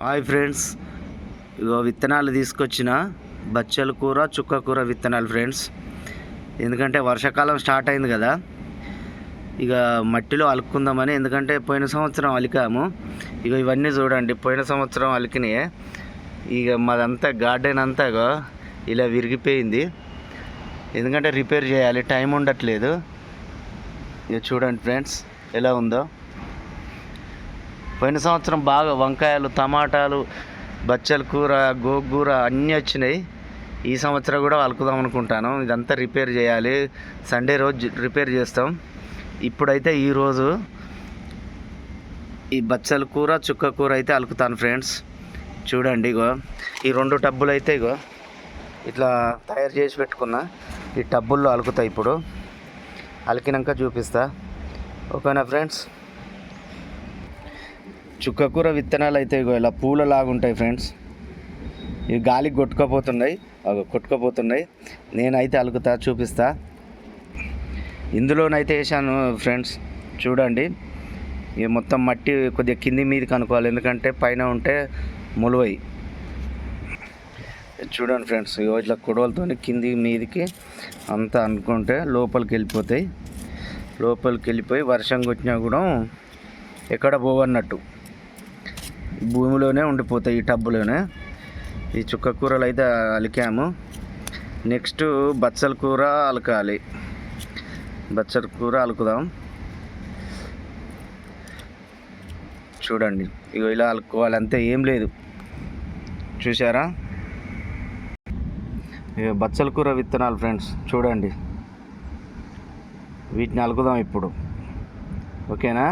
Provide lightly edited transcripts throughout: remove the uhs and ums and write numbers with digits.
Hi friends, ఇగో విత్తనాలు తీసుకొచ్చిన బచ్చల కూర చుక్క కూర విత్తనాలు ఫ్రెండ్స్. ఎందుకంటే వర్షాకాలం స్టార్ట్ అయింది కదా, ఇక మట్టిలో అలుక్కుందామని. ఎందుకంటే పోయిన సంవత్సరం అలికాము. ఇక ఇవన్నీ చూడండి, పోయిన సంవత్సరం అలికినాయే. ఇక మాదంతా గార్డెన్ అంతా ఇలా విరిగిపోయింది. ఎందుకంటే రిపేర్ చేయాలి, టైం ఉండట్లేదు. ఇక చూడండి ఫ్రెండ్స్ ఎలా ఉందో. పోయిన సంవత్సరం బాగా వంకాయలు, టమాటాలు, బచ్చల కూర, గోంగూర అన్నీ వచ్చినాయి. ఈ సంవత్సరం కూడా అలుకుదాం అనుకుంటాను. ఇదంతా రిపేర్ చేయాలి, సండే రోజు రిపేర్ చేస్తాం. ఇప్పుడైతే ఈరోజు ఈ బచ్చల కూర చుక్క కూర అయితే అలుకుతాను ఫ్రెండ్స్. చూడండి, ఈ 2 టబ్బులు అయితే ఇట్లా తయారు చేసి పెట్టుకున్నా. ఈ టబ్బుల్లో అలుకుతా. ఇప్పుడు అలికినాక చూపిస్తా, ఓకేనా ఫ్రెండ్స్. చుక్కకూర విత్తనాలు అయితే ఇలా పూలలాగుంటాయి ఫ్రెండ్స్. ఇవి గాలికి కొట్టుకపోతున్నాయి. నేనైతే అలుకుతా, చూపిస్తా. ఇందులోనైతే వేసాను ఫ్రెండ్స్. చూడండి, ఇక మొత్తం మట్టి కొద్దిగా కింది మీదకి అనుకోవాలి, ఎందుకంటే పైన ఉంటే మొలువై. చూడండి ఫ్రెండ్స్, ఇట్లా కొడవలతో కింది మీదికి అంతా అనుకుంటే లోపలికి వెళ్ళిపోయి వర్షం కొట్టినా కూడా ఎక్కడ పోవన్నట్టు భూమిలోనే ఉండిపోతాయి, ఈ టబ్బులోనే. ఈ చుక్క కూరలు అయితే అలికాము. నెక్స్ట్ బచ్చల కూర అలకాలి. బచ్చల కూర అలుకుదాం. చూడండి, ఇలా అలుకోవాలి, అంతే, ఏం లేదు. చూసారా, బచ్చల కూర విత్తనాలు ఫ్రెండ్స్. చూడండి, వీటిని అలుకుదాం ఇప్పుడు, ఓకేనా.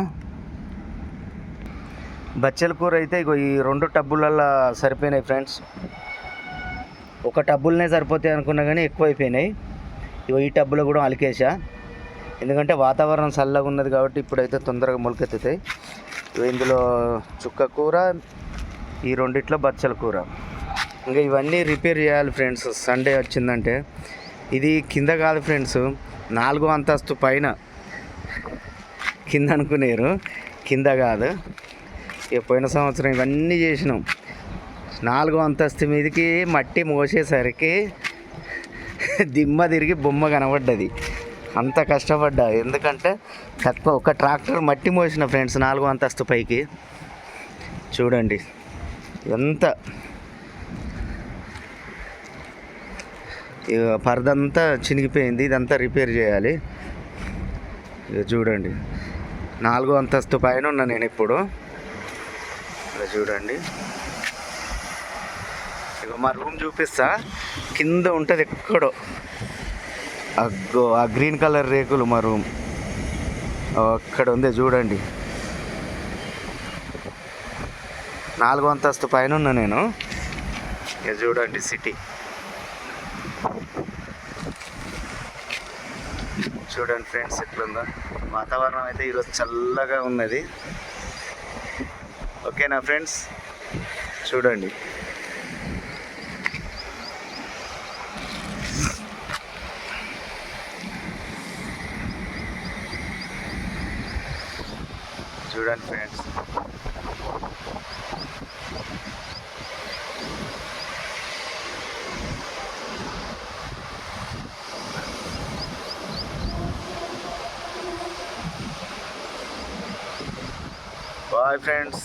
బచ్చల కూర అయితే ఈ 2 టబ్బులల్లో సరిపోయినాయి ఫ్రెండ్స్. ఒక టబ్బులనే సరిపోతాయి అనుకున్నా కానీ ఎక్కువైపోయినాయి. ఈ టబ్బులో కూడా అలికేసా, ఎందుకంటే వాతావరణం చల్లగా ఉన్నది కాబట్టి ఇప్పుడైతే తొందరగా మొలకెత్తుతాయి. ఇందులో చుక్క కూర, ఈ 2 బచ్చల కూర. ఇంకా ఇవన్నీ రిపేర్ చేయాలి ఫ్రెండ్స్. సండే వచ్చిందంటే ఇది కింద కాదు ఫ్రెండ్స్, 4వ అంతస్తు పైన. కింద అనుకునేరు, కింద కాదు. ఇక పోయిన సంవత్సరం ఇవన్నీ చేసినాం. 4వ అంతస్తు మీదకి మట్టి మోసేసరికి దిమ్మ తిరిగి బొమ్మ కనబడ్డది. అంత కష్టపడ్డా, ఎందుకంటే ఒక ట్రాక్టర్ మట్టి మోసిన ఫ్రెండ్స్ 4వ అంతస్తు పైకి. చూడండి ఎంత పరదంతా చినిగిపోయింది. ఇదంతా రిపేర్ చేయాలి. ఇక చూడండి, 4వ అంతస్తు పైన ఉన్నా నేను ఇప్పుడు. చూడండి, ఇక మా రూమ్ చూపిస్తా. కింద ఉంటుంది ఎక్కడో, ఆ గ్రీన్ కలర్ రేకులు మా రూమ్ అక్కడ ఉంది. చూడండి, 4వ అంతస్తు పైన ఉన్నా నేను. ఇక చూడండి సిటీ. చూడండి ఫ్రెండ్స్ ఎట్లుందో వాతావరణం. అయితే ఈరోజు చల్లగా ఉన్నది, ఓకేనా ఫ్రెండ్స్. చూడండి, ఫ్రెండ్స్. Bye friends.